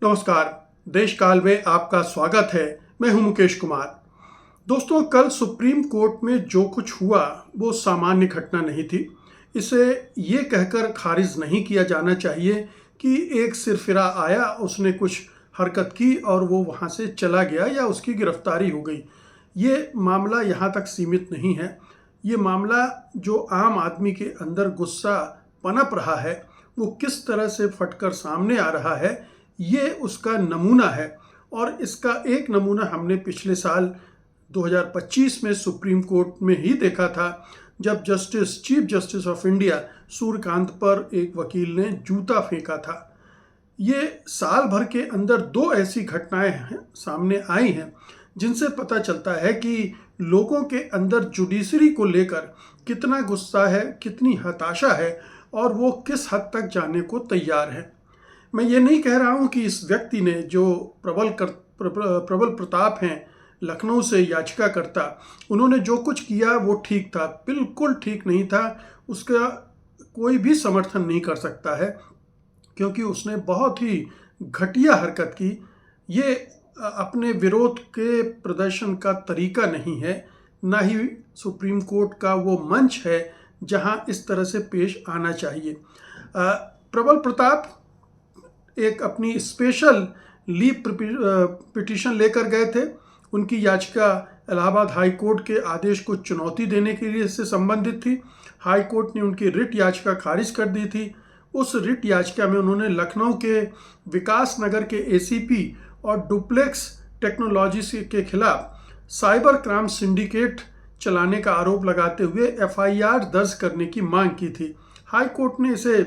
नमस्कार। देश काल में आपका स्वागत है। मैं हूं मुकेश कुमार। दोस्तों, कल सुप्रीम कोर्ट में जो कुछ हुआ वो सामान्य घटना नहीं थी। इसे ये कहकर खारिज नहीं किया जाना चाहिए कि एक सिरफिरा आया, उसने कुछ हरकत की और वो वहाँ से चला गया या उसकी गिरफ्तारी हो गई। ये मामला यहाँ तक सीमित नहीं है। ये मामला जो आम आदमी के अंदर गुस्सा पनप रहा है, वो किस तरह से फटकर सामने आ रहा है, ये उसका नमूना है। और इसका एक नमूना हमने पिछले साल 2025 में सुप्रीम कोर्ट में ही देखा था, जब chief justice of India Suryakant पर एक वकील ने जूता फेंका था। ये साल भर के अंदर दो ऐसी घटनाएं सामने आई हैं जिनसे पता चलता है कि लोगों के अंदर जुडिशरी को लेकर कितना गुस्सा है, कितनी हताशा है और वो किस हद तक जाने को तैयार है। मैं ये नहीं कह रहा हूँ कि इस व्यक्ति ने, जो प्रबल प्रताप हैं, लखनऊ से याचिकाकर्ता, उन्होंने जो कुछ किया वो ठीक था। बिल्कुल ठीक नहीं था। उसका कोई भी समर्थन नहीं कर सकता है, क्योंकि उसने बहुत ही घटिया हरकत की। ये अपने विरोध के प्रदर्शन का तरीका नहीं है, ना ही सुप्रीम कोर्ट का वो मंच है जहां इस तरह से पेश आना चाहिए। प्रबल प्रताप एक अपनी स्पेशल लीव पिटीशन लेकर गए थे। उनकी याचिका इलाहाबाद हाई कोर्ट के आदेश को चुनौती देने के लिए से संबंधित थी। हाई कोर्ट ने उनकी रिट याचिका खारिज कर दी थी। उस रिट याचिका में उन्होंने लखनऊ के विकास नगर के एसीपी और डुप्लेक्स टेक्नोलॉजीज के खिलाफ साइबर क्राइम सिंडिकेट चलाने का आरोप लगाते हुए एफआईआर दर्ज करने की मांग की थी। हाई कोर्ट ने इसे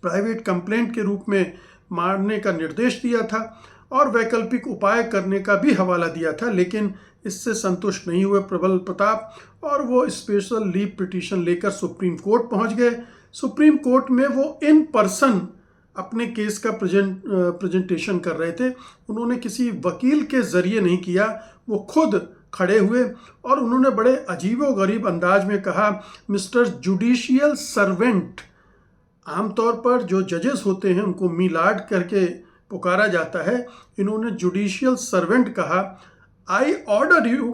प्राइवेट कंप्लेंट के रूप में मारने का निर्देश दिया था और वैकल्पिक उपाय करने का भी हवाला दिया था, लेकिन इससे संतुष्ट नहीं हुए प्रबल प्रताप और वो स्पेशल लीव पिटीशन लेकर सुप्रीम कोर्ट पहुंच गए। सुप्रीम कोर्ट में वो इन पर्सन अपने केस का प्रेजेंटेशन कर रहे थे। उन्होंने किसी वकील के जरिए नहीं किया, वो खुद खड़े हुए और उन्होंने बड़े अजीबोगरीब अंदाज में कहा, मिस्टर जुडिशियल सर्वेंट। आमतौर पर जो जजेस होते हैं उनको मीलाड करके पुकारा जाता है, इन्होंने जुडिशियल सर्वेंट कहा। I order you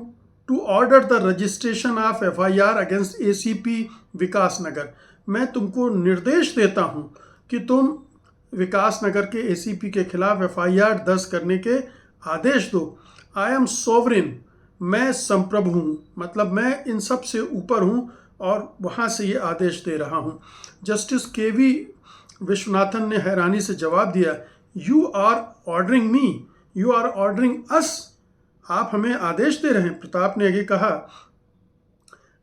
to order the registration of FIR against ACP Vikas Nagar. मैं तुमको निर्देश देता हूं कि तुम विकास नगर के एसीपी के खिलाफ एफआईआर दर्ज करने के आदेश दो। आई एम सोवरेन, मैं संप्रभु हूँ, मतलब मैं इन सब से ऊपर हूँ और वहाँ से ये आदेश दे रहा हूँ। जस्टिस केवी विश्वनाथन ने हैरानी से जवाब दिया, you are ordering me, you are ordering us. आप हमें आदेश दे रहे हैं। प्रताप ने आगे कहा,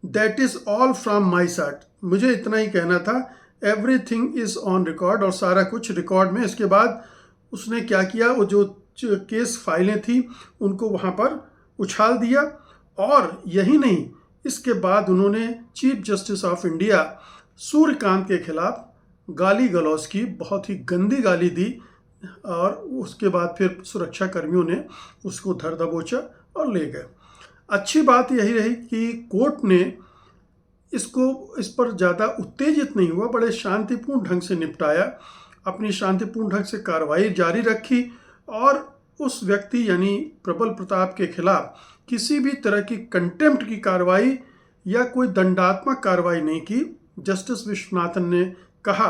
that is all from my side. मुझे इतना ही कहना था। एवरीथिंग इज ऑन रिकॉर्ड, और सारा कुछ रिकॉर्ड में। इसके बाद उसने क्या किया, वो जो केस फाइलें थी उनको वहाँ पर उछाल दिया। और यही नहीं, इसके बाद उन्होंने chief justice of India Suryakant के खिलाफ गाली गलौज की, बहुत ही गंदी गाली दी। और उसके बाद फिर सुरक्षा कर्मियों ने उसको धर दबोचा और ले गए। अच्छी बात यही रही कि कोर्ट ने इस पर ज़्यादा उत्तेजित नहीं हुआ, बड़े शांतिपूर्ण ढंग से निपटाया, अपनी शांतिपूर्ण ढंग से कार्रवाई जारी रखी और उस व्यक्ति यानी प्रबल प्रताप के खिलाफ किसी भी तरह की कंटेम्प्ट की कार्रवाई या कोई दंडात्मक कार्रवाई नहीं की। जस्टिस विश्वनाथन ने कहा,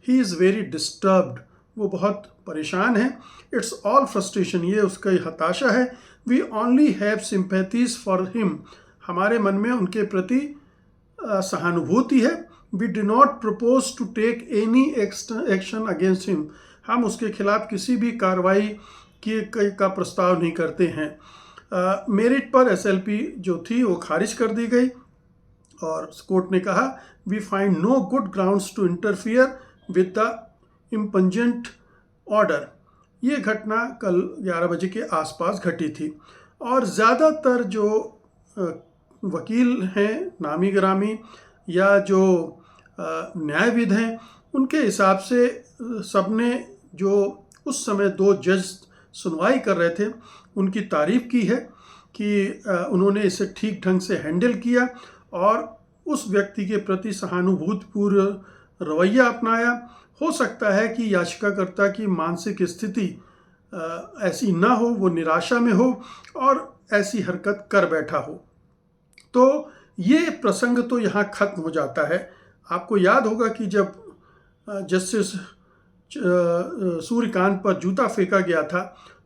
ही इज़ वेरी डिस्टर्ब्ड, वो बहुत परेशान है। इट्स ऑल फ्रस्ट्रेशन, ये उसका हताशा है। We only have sympathies for him, हमारे मन में उनके प्रति सहानुभूति है। We do not propose to take any action against him, हम उसके खिलाफ किसी भी कार्रवाई का प्रस्ताव नहीं करते हैं। मेरिट पर एसएलपी जो थी वो खारिज कर दी गई और कोर्ट ने कहा, we find no good grounds to interfere with the impugned order. ये घटना कल 11 बजे के आसपास घटी थी और ज़्यादातर जो वकील हैं नामी गिरामी या जो न्यायविद हैं, उनके हिसाब से सबने जो उस समय दो जज सुनवाई कर रहे थे उनकी तारीफ की है कि उन्होंने इसे ठीक ढंग से हैंडल किया और उस व्यक्ति के प्रति सहानुभूतिपूर्ण रवैया अपनाया। हो सकता है कि याचिकाकर्ता की मानसिक स्थिति ऐसी ना हो, वो निराशा में हो और ऐसी हरकत कर बैठा हो। तो ये प्रसंग तो यहाँ खत्म हो जाता है। आपको याद होगा कि जब जस्टिस सूर्यकांत पर जूता फेंका गया था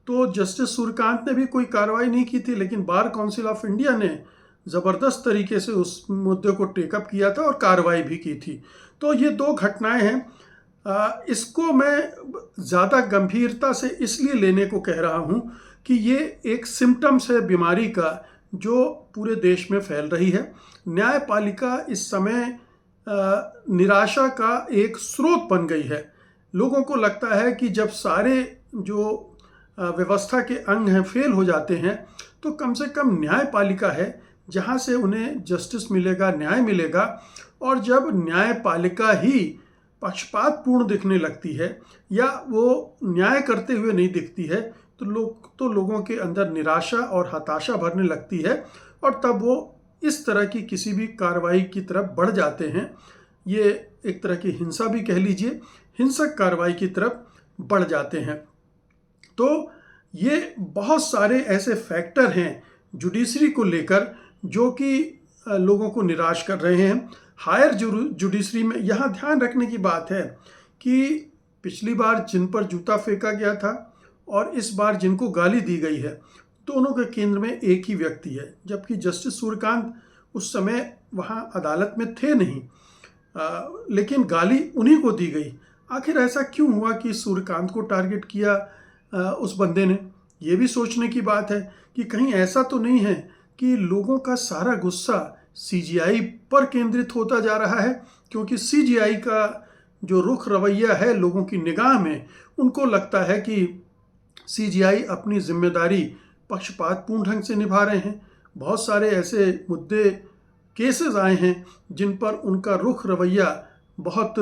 तो जस्टिस सूर्यकांत ने भी कोई कार्रवाई नहीं की थी, लेकिन बार काउंसिल ऑफ इंडिया ने ज़बरदस्त तरीके से उस मुद्दे को टेकअप किया था और कार्रवाई भी की थी। तो ये दो घटनाएं हैं। इसको मैं ज़्यादा गंभीरता से इसलिए लेने को कह रहा हूँ कि ये एक सिम्टम्स है बीमारी का जो पूरे देश में फैल रही है। न्यायपालिका इस समय निराशा का एक स्रोत बन गई है। लोगों को लगता है कि जब सारे जो व्यवस्था के अंग हैं फेल हो जाते हैं तो कम से कम न्यायपालिका है जहां से उन्हें जस्टिस मिलेगा, न्याय मिलेगा। और जब न्यायपालिका ही पक्षपातपूर्ण दिखने लगती है या वो न्याय करते हुए नहीं दिखती है तो लोगों के अंदर निराशा और हताशा भरने लगती है और तब वो इस तरह की किसी भी कार्रवाई की तरफ बढ़ जाते हैं। ये एक तरह की हिंसा भी कह लीजिए, हिंसक कार्रवाई की तरफ बढ़ जाते हैं। तो ये बहुत सारे ऐसे फैक्टर हैं जुडिशरी को लेकर जो कि लोगों को निराश कर रहे हैं। हायर जुडिशरी में यहाँ ध्यान रखने की बात है कि पिछली बार जिन पर जूता फेंका गया था और इस बार जिनको गाली दी गई है, दोनों के केंद्र में एक ही व्यक्ति है, जबकि जस्टिस सूर्यकांत उस समय वहाँ अदालत में थे नहीं, लेकिन गाली उन्हीं को दी गई। आखिर ऐसा क्यों हुआ कि सूर्यकांत को टारगेट किया उस बंदे ने? ये भी सोचने की बात है कि कहीं ऐसा तो नहीं है कि लोगों का सारा गुस्सा सीजीआई पर केंद्रित होता जा रहा है, क्योंकि सीजीआई का जो रुख रवैया है लोगों की निगाह में, उनको लगता है कि सीजीआई अपनी जिम्मेदारी पक्षपातपूर्ण ढंग से निभा रहे हैं। बहुत सारे ऐसे मुद्दे केसेस आए हैं जिन पर उनका रुख रवैया बहुत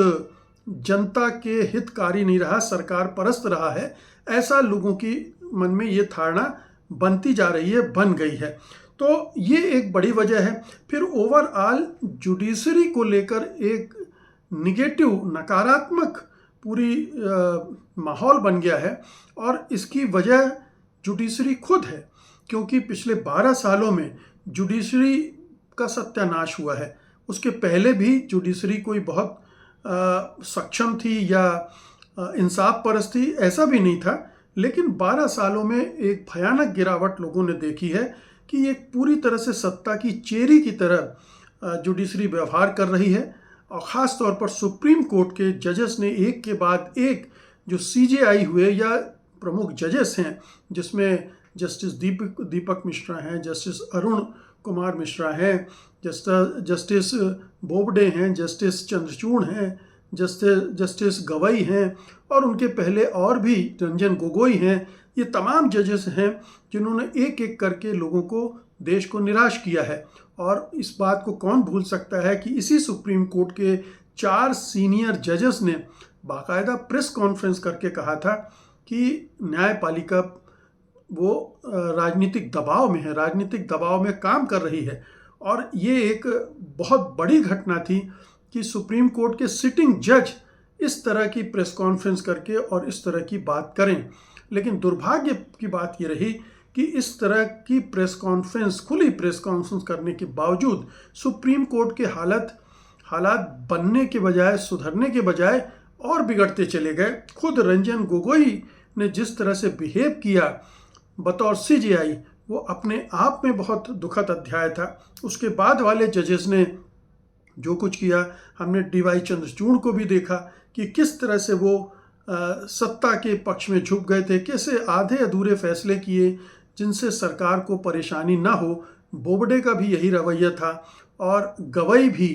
जनता के हितकारी नहीं रहा, सरकार परस्त रहा है। ऐसा लोगों की मन में ये धारणा बनती जा रही है, बन गई है। तो ये एक बड़ी वजह है। फिर ओवरऑल जुडिशरी को लेकर एक निगेटिव, नकारात्मक पूरी माहौल बन गया है और इसकी वजह जुडिशरी खुद है, क्योंकि पिछले 12 सालों में जुडिशरी का सत्यानाश हुआ है। उसके पहले भी जुडिशरी कोई बहुत सक्षम थी या इंसाफ परस्त थी, ऐसा भी नहीं था, लेकिन 12 सालों में एक भयानक गिरावट लोगों ने देखी है कि ये पूरी तरह से सत्ता की चेरी की तरह जुडिशरी व्यवहार कर रही है। और ख़ास तौर पर सुप्रीम कोर्ट के जजेस ने एक के बाद एक जो सीजेआई हुए या प्रमुख जजेस हैं, जिसमें जस्टिस दीपक मिश्रा हैं, जस्टिस अरुण कुमार मिश्रा हैं, जस्टिस बोबडे हैं, जस्टिस चंद्रचूड़ हैं, जस्टिस गवई हैं और उनके पहले और भी रंजन गोगोई हैं। ये तमाम जजेस हैं जिन्होंने एक एक करके लोगों को, देश को निराश किया है। और इस बात को कौन भूल सकता है कि इसी सुप्रीम कोर्ट के 4 सीनियर जजेस ने बाकायदा प्रेस कॉन्फ्रेंस करके कहा था कि न्यायपालिका वो राजनीतिक दबाव में है, राजनीतिक दबाव में काम कर रही है। और ये एक बहुत बड़ी घटना थी कि सुप्रीम कोर्ट के सिटिंग जज इस तरह की प्रेस कॉन्फ्रेंस करके और इस तरह की बात करें। लेकिन दुर्भाग्य की बात ये रही कि इस तरह की प्रेस कॉन्फ्रेंस, खुली प्रेस कॉन्फ्रेंस करने के बावजूद सुप्रीम कोर्ट के हालात बनने के बजाय, सुधरने के बजाय और बिगड़ते चले गए। खुद रंजन गोगोई ने जिस तरह से बिहेव किया बतौर सीजीआई, वो अपने आप में बहुत दुखद अध्याय था। उसके बाद वाले जजेस ने जो कुछ किया, हमने डीवाई चंद्रचूड़ को भी देखा कि किस तरह से वो सत्ता के पक्ष में झुक गए थे, कैसे आधे अधूरे फैसले किए जिनसे सरकार को परेशानी ना हो। बोबडे का भी यही रवैया था और गवई भी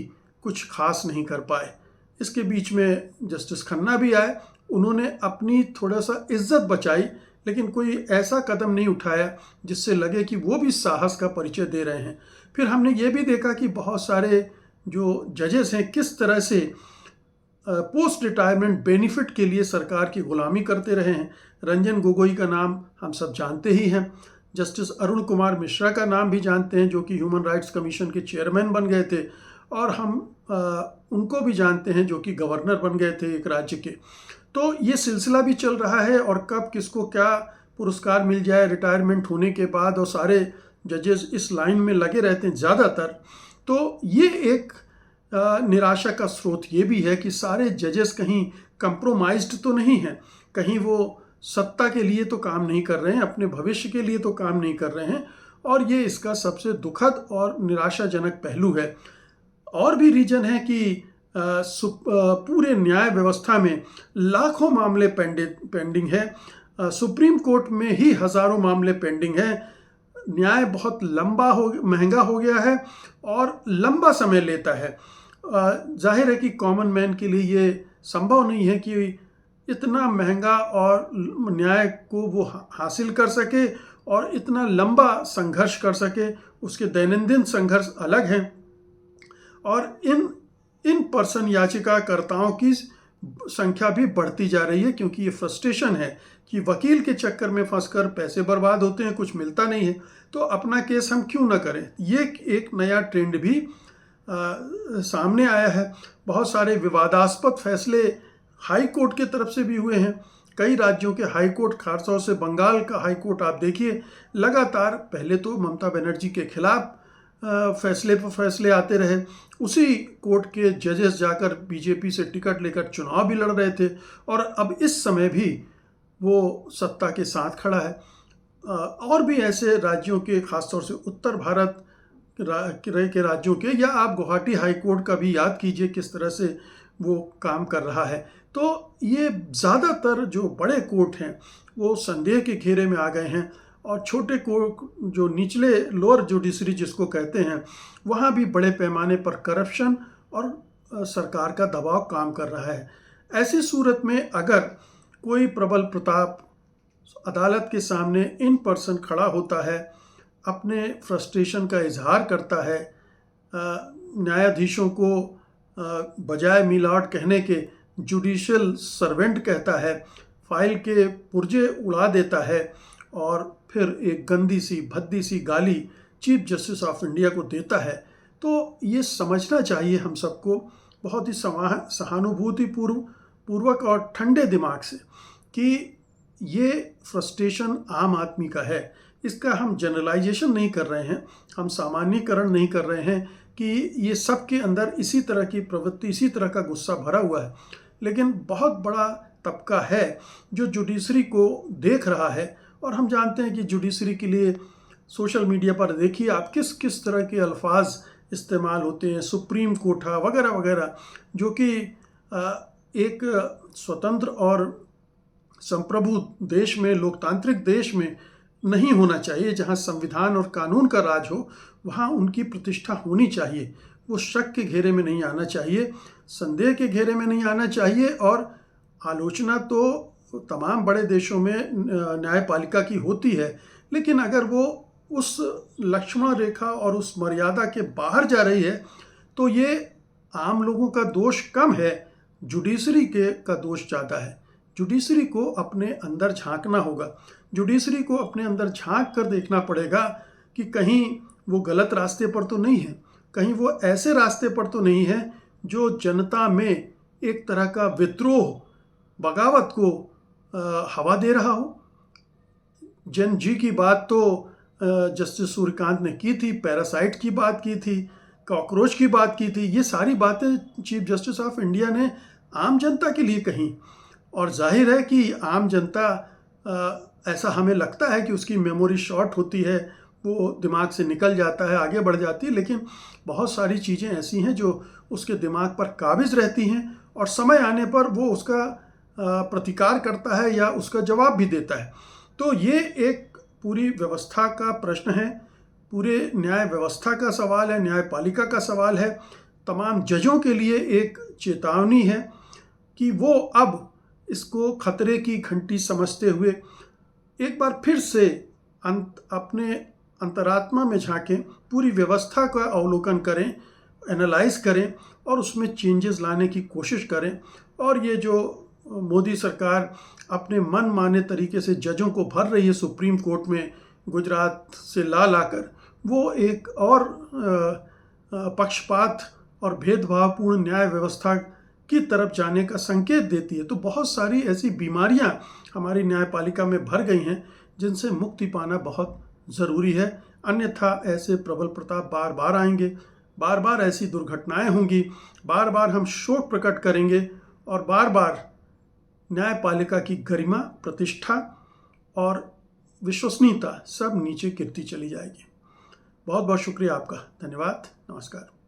कुछ खास नहीं कर पाए। इसके बीच में जस्टिस खन्ना भी आए, उन्होंने अपनी थोड़ा सा इज्जत बचाई, लेकिन कोई ऐसा कदम नहीं उठाया जिससे लगे कि वो भी साहस का परिचय दे रहे हैं। फिर हमने ये भी देखा कि बहुत सारे जो जजेस हैं किस तरह से पोस्ट रिटायरमेंट बेनिफिट के लिए सरकार की गुलामी करते रहे हैं। रंजन गोगोई का नाम हम सब जानते ही हैं, जस्टिस अरुण कुमार मिश्रा का नाम भी जानते हैं जो कि ह्यूमन राइट्स कमीशन के चेयरमैन बन गए थे, और हम उनको भी जानते हैं जो कि गवर्नर बन गए थे एक राज्य के। तो ये सिलसिला भी चल रहा है और कब किसको क्या पुरस्कार मिल जाए रिटायरमेंट होने के बाद, और सारे जजेस इस लाइन में लगे रहते हैं ज़्यादातर, तो ये एक निराशा का स्रोत ये भी है कि सारे जजेस कहीं कंप्रोमाइज्ड तो नहीं हैं, कहीं वो सत्ता के लिए तो काम नहीं कर रहे हैं, अपने भविष्य के लिए तो काम नहीं कर रहे हैं, और ये इसका सबसे दुखद और निराशाजनक पहलू है। और भी रीजन है कि पूरे न्याय व्यवस्था में लाखों मामले पेंडिंग है। सुप्रीम कोर्ट में ही हज़ारों मामले पेंडिंग है। न्याय बहुत महंगा हो गया है और लंबा समय लेता है। जाहिर है कि कॉमन मैन के लिए ये संभव नहीं है कि इतना महंगा और न्याय को वो हासिल कर सके और इतना लंबा संघर्ष कर सके। उसके दैनंदिन संघर्ष अलग हैं, और इन पर्सन याचिकाकर्ताओं की संख्या भी बढ़ती जा रही है, क्योंकि ये फ्रस्ट्रेशन है कि वकील के चक्कर में फंसकर पैसे बर्बाद होते हैं, कुछ मिलता नहीं है, तो अपना केस हम क्यों ना करें। ये एक नया ट्रेंड भी सामने आया है। बहुत सारे विवादास्पद फैसले हाई कोर्ट की तरफ से भी हुए हैं। कई राज्यों के हाई कोर्ट, खासतौर से बंगाल का हाई कोर्ट आप देखिए, लगातार पहले तो ममता बनर्जी के खिलाफ फैसले पर फैसले आते रहे। उसी कोर्ट के जजेस जाकर बीजेपी से टिकट लेकर चुनाव भी लड़ रहे थे, और अब इस समय भी वो सत्ता के साथ खड़ा है। और भी ऐसे राज्यों के, खासतौर से उत्तर भारत के राज्यों के, या आप गुवाहाटी हाई कोर्ट का भी याद कीजिए किस तरह से वो काम कर रहा है। तो ये ज़्यादातर जो बड़े कोर्ट हैं वो संदेह के घेरे में आ गए हैं, और छोटे कोर्ट, जो निचले लोअर जुडिशरी जिसको कहते हैं, वहाँ भी बड़े पैमाने पर करप्शन और सरकार का दबाव काम कर रहा है। ऐसी सूरत में अगर कोई प्रबल प्रताप अदालत के सामने इन पर्सन खड़ा होता है, अपने फ्रस्ट्रेशन का इजहार करता है, न्यायाधीशों को बजाय मिलॉर्ड कहने के जुडिशियल सर्वेंट कहता है, फाइल के पुर्जे उड़ा देता है, और फिर एक गंदी सी भद्दी सी गाली चीफ जस्टिस ऑफ इंडिया को देता है, तो ये समझना चाहिए हम सबको बहुत ही सहानुभूति पूर्वक और ठंडे दिमाग से कि ये फ्रस्ट्रेशन आम आदमी का है। इसका हम जनरलाइजेशन नहीं कर रहे हैं, हम सामान्यीकरण नहीं कर रहे हैं कि ये सबके अंदर इसी तरह की प्रवृत्ति, इसी तरह का गुस्सा भरा हुआ है। लेकिन बहुत बड़ा तबका है जो जुडिशरी को देख रहा है, और हम जानते हैं कि जुडिशरी के लिए सोशल मीडिया पर देखिए आप किस किस तरह के अल्फाज इस्तेमाल होते हैं, सुप्रीम कोठा वगैरह वगैरह, जो कि एक स्वतंत्र और संप्रभु देश में, लोकतांत्रिक देश में नहीं होना चाहिए। जहां संविधान और कानून का राज हो वहां उनकी प्रतिष्ठा होनी चाहिए। वो शक के घेरे में नहीं आना चाहिए, संदेह के घेरे में नहीं आना चाहिए। और आलोचना तो तमाम बड़े देशों में न्यायपालिका की होती है, लेकिन अगर वो उस लक्ष्मण रेखा और उस मर्यादा के बाहर जा रही है तो ये आम लोगों का दोष कम है, जुडिशरी का दोष ज़्यादा है। जुडिशरी को अपने अंदर झांकना होगा, जुडिशरी को अपने अंदर झांक कर देखना पड़ेगा कि कहीं वो गलत रास्ते पर तो नहीं है, कहीं वो ऐसे रास्ते पर तो नहीं है जो जनता में एक तरह का विद्रोह, बगावत को हवा दे रहा हो। जन जी की बात तो जस्टिस सूर्यकांत ने की थी, पैरासाइट की बात की थी, कॉकरोच की बात की थी। ये सारी बातें चीफ जस्टिस ऑफ इंडिया ने आम जनता के लिए कही, और जाहिर है कि आम जनता, ऐसा हमें लगता है कि उसकी मेमोरी शॉर्ट होती है, वो दिमाग से निकल जाता है, आगे बढ़ जाती है, लेकिन बहुत सारी चीज़ें ऐसी हैं जो उसके दिमाग पर काबिज रहती हैं, और समय आने पर वो उसका प्रतिकार करता है या उसका जवाब भी देता है। तो ये एक पूरी व्यवस्था का प्रश्न है, पूरे न्याय व्यवस्था का सवाल है, न्यायपालिका का सवाल है। तमाम जजों के लिए एक चेतावनी है कि वो अब इसको खतरे की घंटी समझते हुए एक बार फिर से अपने अंतरात्मा में झांकें, पूरी व्यवस्था का अवलोकन करें, एनालाइज करें और उसमें चेंजेस लाने की कोशिश करें। और ये जो मोदी सरकार अपने मन माने तरीके से जजों को भर रही है सुप्रीम कोर्ट में, गुजरात से लाकर, वो एक और पक्षपात और भेदभावपूर्ण न्याय व्यवस्था की तरफ जाने का संकेत देती है। तो बहुत सारी ऐसी बीमारियां हमारी न्यायपालिका में भर गई हैं जिनसे मुक्ति पाना बहुत ज़रूरी है। अन्यथा ऐसे प्रबल प्रताप बार बार आएंगे, बार बार ऐसी दुर्घटनाएं होंगी, बार बार हम शोक प्रकट करेंगे और बार बार न्यायपालिका की गरिमा, प्रतिष्ठा और विश्वसनीयता सब नीचे गिरती चली जाएगी। बहुत बहुत शुक्रिया आपका। धन्यवाद। नमस्कार।